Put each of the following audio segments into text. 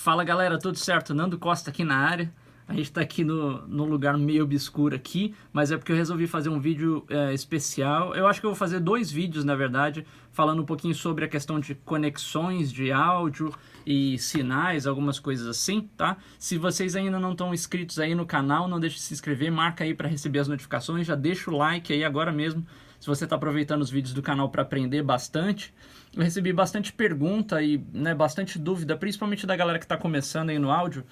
Fala galera, tudo certo? Nando Costa aqui na área. A gente tá aqui no lugar meio obscuro aqui, mas é porque eu resolvi fazer um vídeo especial. Eu acho que eu vou fazer 2 vídeos, na verdade, falando um pouquinho sobre a questão de conexões de áudio e sinais, algumas coisas assim, tá? Se vocês ainda não estão inscritos aí no canal, não deixe de se inscrever, marca aí para receber as notificações, já deixa o like aí agora mesmo, se você está aproveitando os vídeos do canal para aprender bastante. Eu recebi bastante pergunta e bastante dúvida, principalmente da galera que está começando aí no áudio,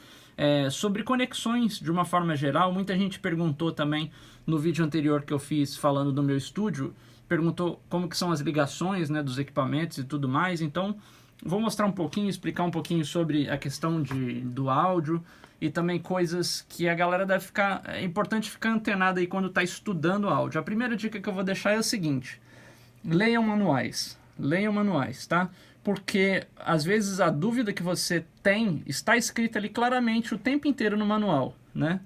sobre conexões de uma forma geral. Muita gente perguntou também no vídeo anterior que eu fiz falando do meu estúdio, perguntou como que são as ligações, dos equipamentos e tudo mais. Então vou mostrar um pouquinho, explicar um pouquinho sobre a questão do áudio e também coisas que a galera deve ficar... É importante ficar antenado aí quando está estudando áudio. A primeira dica que eu vou deixar é o seguinte: leiam manuais. Leiam manuais, tá? Porque às vezes a dúvida que você tem está escrita ali claramente o tempo inteiro no manual, né?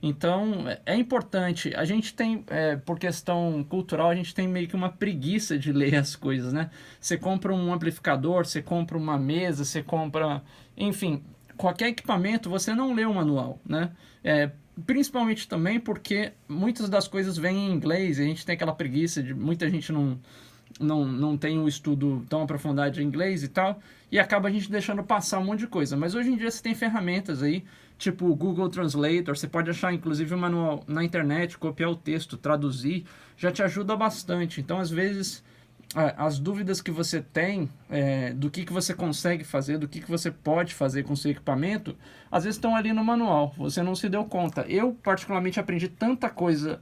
Então é importante. A gente tem, por questão cultural, a gente tem meio que uma preguiça de ler as coisas, né? Você compra um amplificador, você compra uma mesa, você compra... Enfim, qualquer equipamento, você não lê o manual, né? Principalmente também porque muitas das coisas vêm em inglês e a gente tem aquela preguiça de... Muita gente não tem um estudo tão aprofundado em inglês e tal, e acaba a gente deixando passar um monte de coisa. Mas hoje em dia você tem ferramentas aí, tipo o Google Translator, você pode achar inclusive um manual na internet, copiar o texto, traduzir, já te ajuda bastante. Então às vezes as dúvidas que você tem do que você consegue fazer, do que você pode fazer com o seu equipamento, às vezes estão ali no manual, você não se deu conta. Eu particularmente aprendi tanta coisa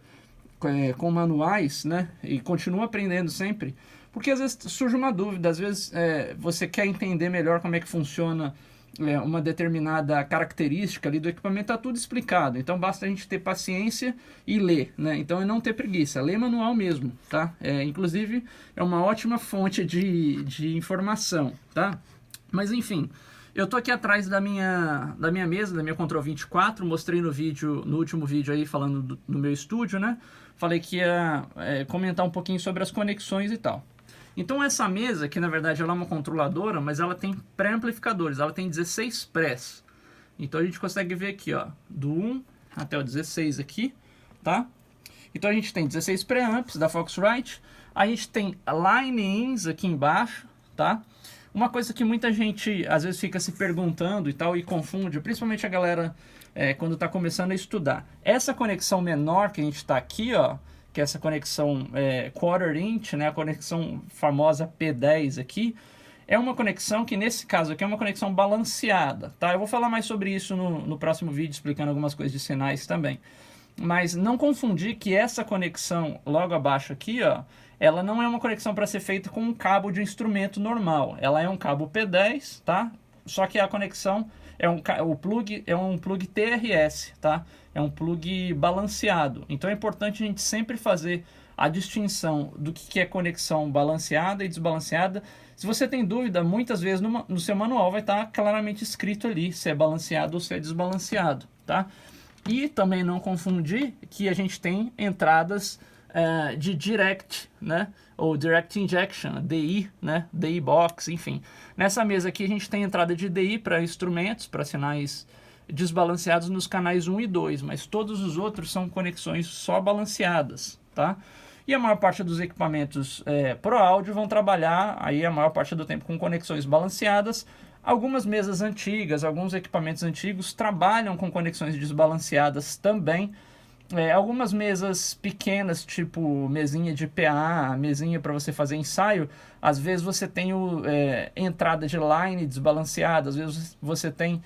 com manuais, né, e continuo aprendendo sempre, porque às vezes surge uma dúvida, às vezes você quer entender melhor como é que funciona uma determinada característica ali do equipamento, tá tudo explicado, então basta a gente ter paciência e ler, né, então é não ter preguiça, ler manual mesmo, tá, inclusive é uma ótima fonte de informação, tá, mas enfim. Eu tô aqui atrás da minha mesa, da minha Control 24, mostrei no último vídeo aí falando do meu estúdio, né? Falei que ia comentar um pouquinho sobre as conexões e tal. Então essa mesa, que na verdade ela é uma controladora, mas ela tem pré-amplificadores, ela tem 16 prés. Então a gente consegue ver aqui, ó, do 1 até o 16 aqui, tá? Então a gente tem 16 pré-amps da Foxrite, a gente tem line-ins aqui embaixo, tá? Uma coisa que muita gente às vezes fica se perguntando e tal e confunde, principalmente a galera quando está começando a estudar. Essa conexão menor que a gente está aqui, ó, que é essa conexão quarter inch, né, a conexão famosa P10 aqui, é uma conexão que nesse caso aqui é uma conexão balanceada, tá? Eu vou falar mais sobre isso no próximo vídeo, explicando algumas coisas de sinais também. Mas não confundir que essa conexão logo abaixo aqui, ó, ela não é uma conexão para ser feita com um cabo de instrumento normal. Ela é um cabo P10, tá? Só que a conexão o plug é um plug TRS, tá? É um plug balanceado. Então é importante a gente sempre fazer a distinção do que é conexão balanceada e desbalanceada. Se você tem dúvida, muitas vezes no seu manual vai estar claramente escrito ali se é balanceado ou se é desbalanceado, tá? E também não confundir que a gente tem entradas de direct, né, ou direct injection, DI, né, DI box, enfim. Nessa mesa aqui a gente tem entrada de DI para instrumentos, para sinais desbalanceados nos canais 1 e 2, mas todos os outros são conexões só balanceadas, tá? E a maior parte dos equipamentos Pro Audio vão trabalhar aí a maior parte do tempo com conexões balanceadas. Algumas mesas antigas, alguns equipamentos antigos trabalham com conexões desbalanceadas também. Algumas mesas pequenas, tipo mesinha de PA, mesinha para você fazer ensaio, às vezes você tem entrada de line desbalanceada, às vezes você tem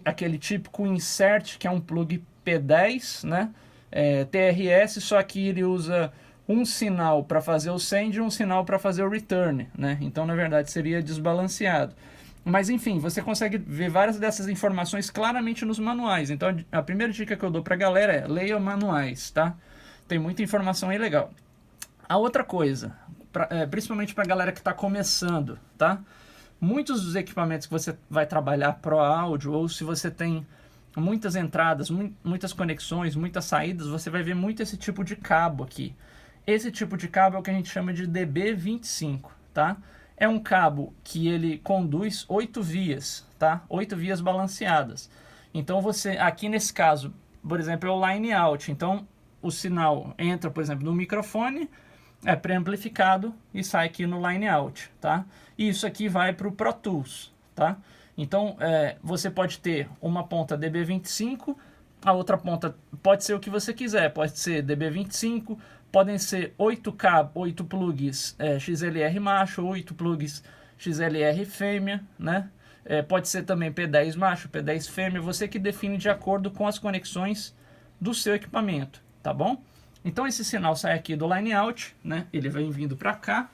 aquele típico insert, que é um plug P10, né? TRS, só que ele usa um sinal para fazer o send e um sinal para fazer o return, né? Então, na verdade, seria desbalanceado. Mas enfim, você consegue ver várias dessas informações claramente nos manuais. Então a primeira dica que eu dou pra galera é: leia manuais, tá? Tem muita informação aí legal. A outra coisa, principalmente pra galera que tá começando, tá? Muitos dos equipamentos que você vai trabalhar Pro Audio, ou se você tem muitas entradas, muitas conexões, muitas saídas, você vai ver muito esse tipo de cabo aqui. Esse tipo de cabo é o que a gente chama de DB25, tá? É um cabo que ele conduz 8 vias, tá? 8 vias balanceadas. Então você, aqui nesse caso, por exemplo, é o line out. Então o sinal entra, por exemplo, no microfone, é pré-amplificado e sai aqui no line out, tá? E isso aqui vai para o Pro Tools, tá? Então você pode ter uma ponta DB25, a outra ponta pode ser o que você quiser, pode ser DB25, podem ser 8 plugs XLR macho, 8 plugs XLR fêmea, né? Pode ser também P10 macho, P10 fêmea, você que define de acordo com as conexões do seu equipamento, tá bom? Então esse sinal sai aqui do line out, né? Ele vem vindo para cá,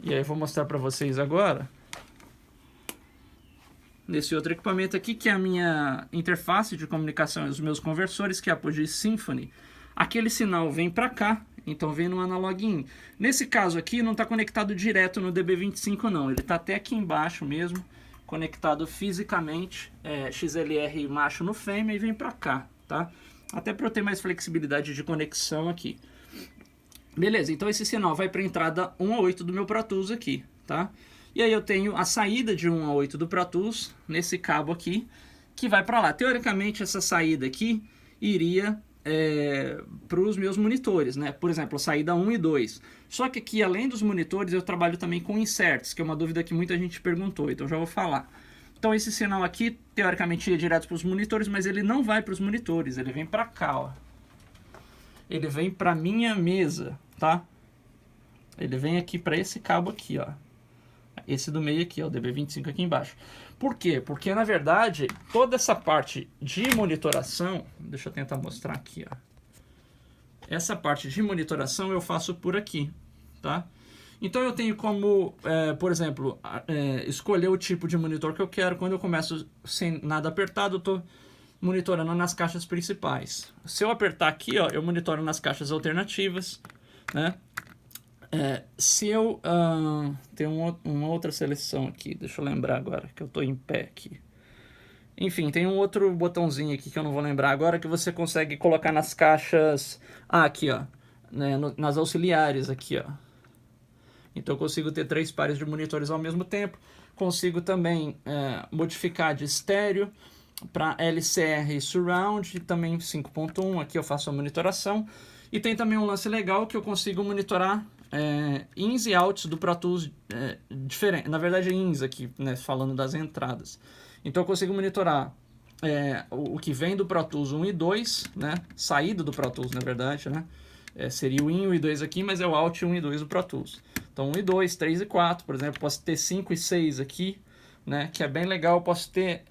e aí eu vou mostrar para vocês agora nesse outro equipamento aqui, que é a minha interface de comunicação e os meus conversores, que é a Apogee Symphony. Aquele sinal vem para cá, então vem no analog in. Nesse caso aqui não está conectado direto no DB25 não, ele está até aqui embaixo mesmo, conectado fisicamente, XLR macho no fêmea e vem para cá, tá? Até para eu ter mais flexibilidade de conexão aqui. Beleza, então esse sinal vai para a entrada 1 a 8 do meu Pro Tools aqui, tá? E aí eu tenho a saída de 1 a 8 do Pro Tools nesse cabo aqui, que vai para lá. Teoricamente essa saída aqui iria para os meus monitores, né? Por exemplo, a saída 1 e 2. Só que aqui, além dos monitores, eu trabalho também com inserts, que é uma dúvida que muita gente perguntou, então já vou falar. Então esse sinal aqui, teoricamente, ia direto para os monitores, mas ele não vai para os monitores, ele vem para cá, ó. Ele vem para minha mesa, tá? Ele vem aqui para esse cabo aqui, ó. Esse do meio aqui, ó, o DB25 aqui embaixo. Por quê? Porque, na verdade, toda essa parte de monitoração... Deixa eu tentar mostrar aqui, ó. Essa parte de monitoração eu faço por aqui, tá? Então eu tenho como, por exemplo, escolher o tipo de monitor que eu quero. Quando eu começo sem nada apertado, eu estou monitorando nas caixas principais. Se eu apertar aqui, ó, eu monitoro nas caixas alternativas, né? Se eu... tem uma outra seleção aqui, deixa eu lembrar agora, que eu estou em pé aqui. Enfim, tem um outro botãozinho aqui que eu não vou lembrar agora, que você consegue colocar nas caixas... aqui, ó, né, nas auxiliares aqui, ó. Então eu consigo ter 3 pares de monitores ao mesmo tempo. Consigo também modificar de estéreo para LCR Surround, e também 5.1, aqui eu faço a monitoração. E tem também um lance legal que eu consigo monitorar ins e outs do Pro Tools diferente. Na verdade, ins aqui, né, falando das entradas. Então eu consigo monitorar o que vem do Pro Tools 1 e 2, né, saída do Pro Tools, na verdade, né. Seria o in 1 e 2 aqui, mas é o out 1 e 2 do Pro Tools. Então 1 e 2, 3 e 4, por exemplo, posso ter 5 e 6 aqui, né, que é bem legal. Eu posso ter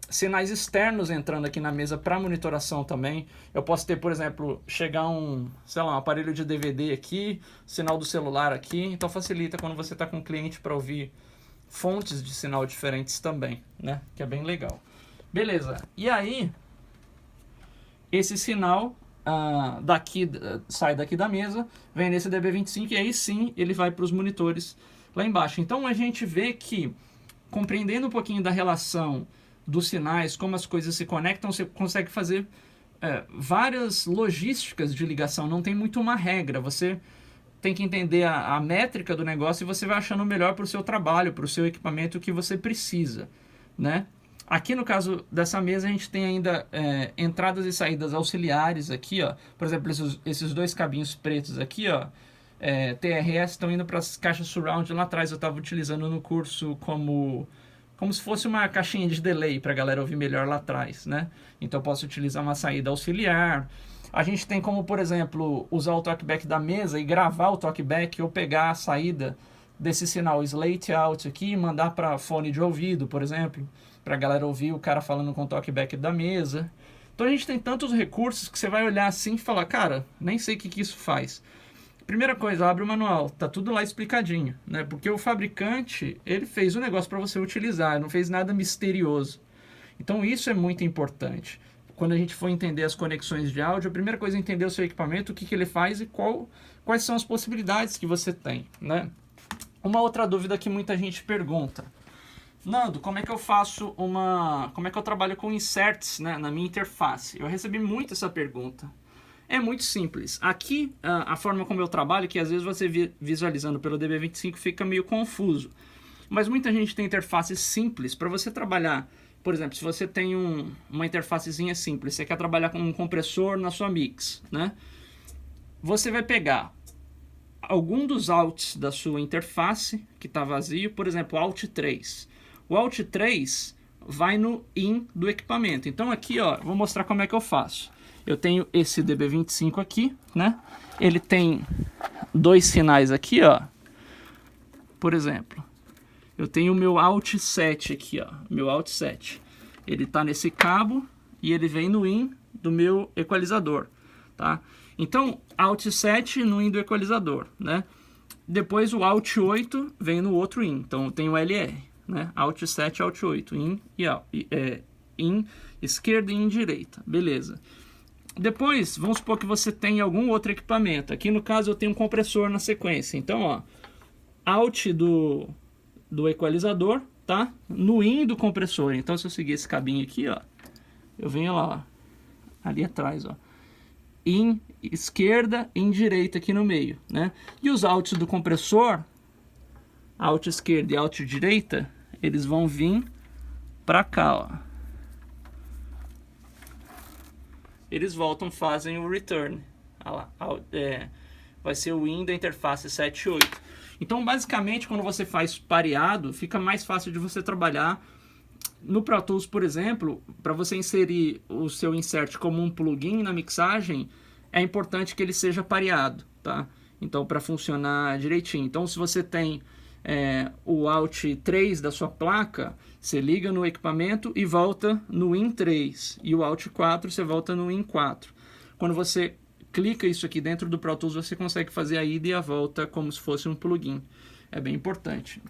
sinais externos entrando aqui na mesa para monitoração também. Eu posso ter, por exemplo, chegar um aparelho de DVD aqui, sinal do celular aqui, então facilita quando você está com um cliente para ouvir fontes de sinal diferentes também, né, que é bem legal. Beleza, e aí esse sinal sai daqui da mesa, vem nesse DB25 e aí sim ele vai para os monitores lá embaixo. Então a gente vê que, compreendendo um pouquinho da relação dos sinais, como as coisas se conectam, você consegue fazer várias logísticas de ligação. Não tem muito uma regra, você tem que entender a métrica do negócio e você vai achando o melhor para o seu trabalho, para o seu equipamento, o que você precisa, né? Aqui no caso dessa mesa a gente tem ainda entradas e saídas auxiliares aqui, ó. Por exemplo, esses 2 cabinhos pretos aqui, ó, TRS, estão indo para as caixas surround lá atrás. Eu estava utilizando no curso como se fosse uma caixinha de delay para a galera ouvir melhor lá atrás, né? Então eu posso utilizar uma saída auxiliar. A gente tem como, por exemplo, usar o talkback da mesa e gravar o talkback, ou pegar a saída desse sinal slate out aqui e mandar para fone de ouvido, por exemplo, para a galera ouvir o cara falando com o talkback da mesa. Então a gente tem tantos recursos que você vai olhar assim e falar, cara, nem sei o que isso faz. Primeira coisa, abre o manual, tá tudo lá explicadinho, né? Porque o fabricante, ele fez um negócio para você utilizar, não fez nada misterioso. Então isso é muito importante. Quando a gente for entender as conexões de áudio, a primeira coisa é entender o seu equipamento, o que ele faz e quais são as possibilidades que você tem, né? Uma outra dúvida que muita gente pergunta: Nando, como é que eu como é que eu trabalho com inserts, né, na minha interface? Eu recebi muito essa pergunta. É muito simples. Aqui, a forma como eu trabalho, que às vezes você visualizando pelo DB25 fica meio confuso. Mas muita gente tem interfaces simples para você trabalhar. Por exemplo, se você tem uma interfacezinha simples, você quer trabalhar com um compressor na sua mix, né? Você vai pegar algum dos outs da sua interface que está vazio, por exemplo, Alt 3. O Alt 3 vai no in do equipamento. Então aqui, ó, vou mostrar como é que eu faço. Eu tenho esse DB25 aqui, né? Ele tem dois sinais aqui, ó. Por exemplo, eu tenho o meu Alt 7 aqui, ó. Meu Alt 7. Ele tá nesse cabo e ele vem no in do meu equalizador, tá? Então, Alt 7 no in do equalizador, né? Depois o Alt 8 vem no outro in. Então, eu tenho o LR, né? Alt 7, Alt 8, in e in esquerda e in direita. Beleza. Depois, vamos supor que você tem algum outro equipamento. Aqui, no caso, eu tenho um compressor na sequência. Então, ó, Alt do equalizador, tá? No in do compressor. Então, se eu seguir esse cabinho aqui, ó, eu venho lá, ó, ali atrás, ó, in esquerda, in direita aqui no meio, né? E os alts do compressor, Alt esquerda e Alt direita, eles vão vir para cá, ó. Eles voltam, fazem o return. Vai ser o in da interface 7 e 8. Então, basicamente, quando você faz pareado, fica mais fácil de você trabalhar. No Pro Tools, por exemplo, para você inserir o seu insert como um plugin na mixagem, é importante que ele seja pareado, tá? Então, para funcionar direitinho. Então, se você tem o Alt 3 da sua placa, você liga no equipamento e volta no in 3. E o Alt 4, você volta no in 4. Quando você clica isso aqui dentro do Pro Tools, você consegue fazer a ida e a volta como se fosse um plugin. É bem importante.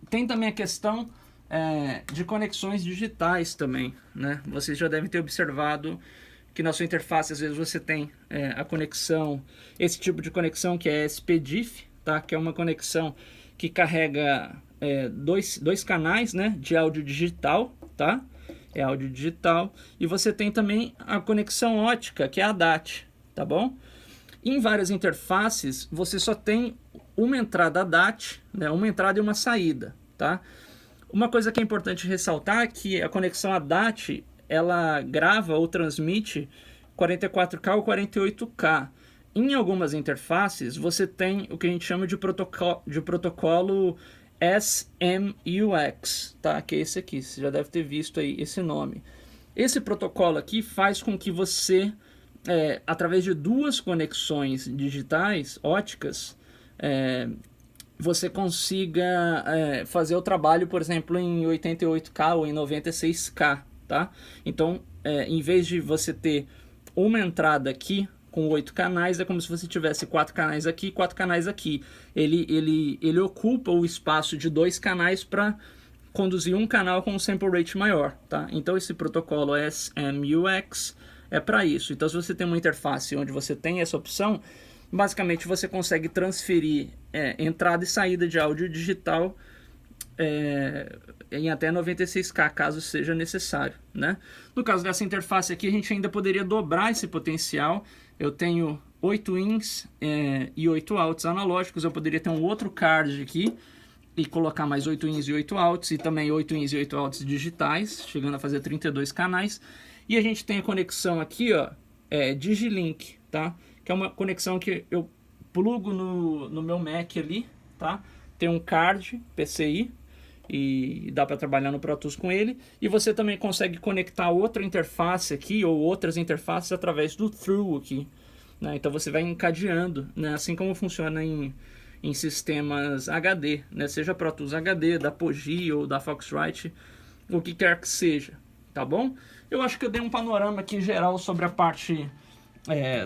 Tem também a questão de conexões digitais também, né? Vocês já devem ter observado que na sua interface, às vezes, você tem a conexão, esse tipo de conexão que é SPDIF, tá? Que é uma conexão que carrega dois canais, né? De áudio digital, tá? É áudio digital. E você tem também a conexão ótica, que é a DAT, tá bom? Em várias interfaces, você só tem uma entrada DAT, né? Uma entrada e uma saída, tá? Uma coisa que é importante ressaltar é que a conexão ADAT, ela grava ou transmite 44K ou 48K. Em algumas interfaces, você tem o que a gente chama de protocolo SMUX, tá? Que é esse aqui, você já deve ter visto aí esse nome. Esse protocolo aqui faz com que você, através de duas conexões digitais, óticas, você consiga fazer o trabalho, por exemplo, em 88K ou em 96K, tá? Então, em vez de você ter uma entrada aqui com 8 canais, é como se você tivesse 4 canais aqui e 4 canais aqui. Ele ocupa o espaço de 2 canais para conduzir um canal com um sample rate maior, tá? Então, esse protocolo SMUX é para isso. Então, se você tem uma interface onde você tem essa opção, basicamente você consegue transferir entrada e saída de áudio digital em até 96K, caso seja necessário, né? No caso dessa interface aqui, a gente ainda poderia dobrar esse potencial. Eu tenho 8 ins e 8 outs analógicos. Eu poderia ter um outro card aqui e colocar mais 8 ins e 8 outs, e também 8 ins e 8 outs digitais, chegando a fazer 32 canais. E a gente tem a conexão aqui, ó, Digilink, tá? Que é uma conexão que eu plugo no meu Mac ali, tá? Tem um card PCI e dá para trabalhar no Pro Tools com ele. E você também consegue conectar outra interface aqui ou outras interfaces através do Through aqui, né? Então você vai encadeando, né? Assim como funciona em sistemas HD, né? Seja Pro Tools HD, da Apogee ou da Foxrite, o que quer que seja, tá bom? Eu acho que eu dei um panorama aqui geral sobre a parte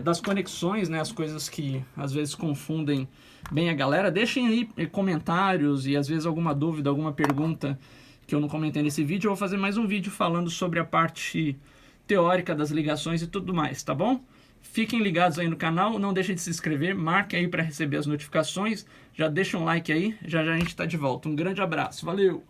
das conexões, né? As coisas que às vezes confundem bem a galera. Deixem aí comentários e às vezes alguma dúvida, alguma pergunta que eu não comentei nesse vídeo. Eu vou fazer mais um vídeo falando sobre a parte teórica das ligações e tudo mais, tá bom? Fiquem ligados aí no canal, não deixem de se inscrever, marque aí para receber as notificações, já deixa um like aí, já já a gente tá de volta. Um grande abraço, valeu!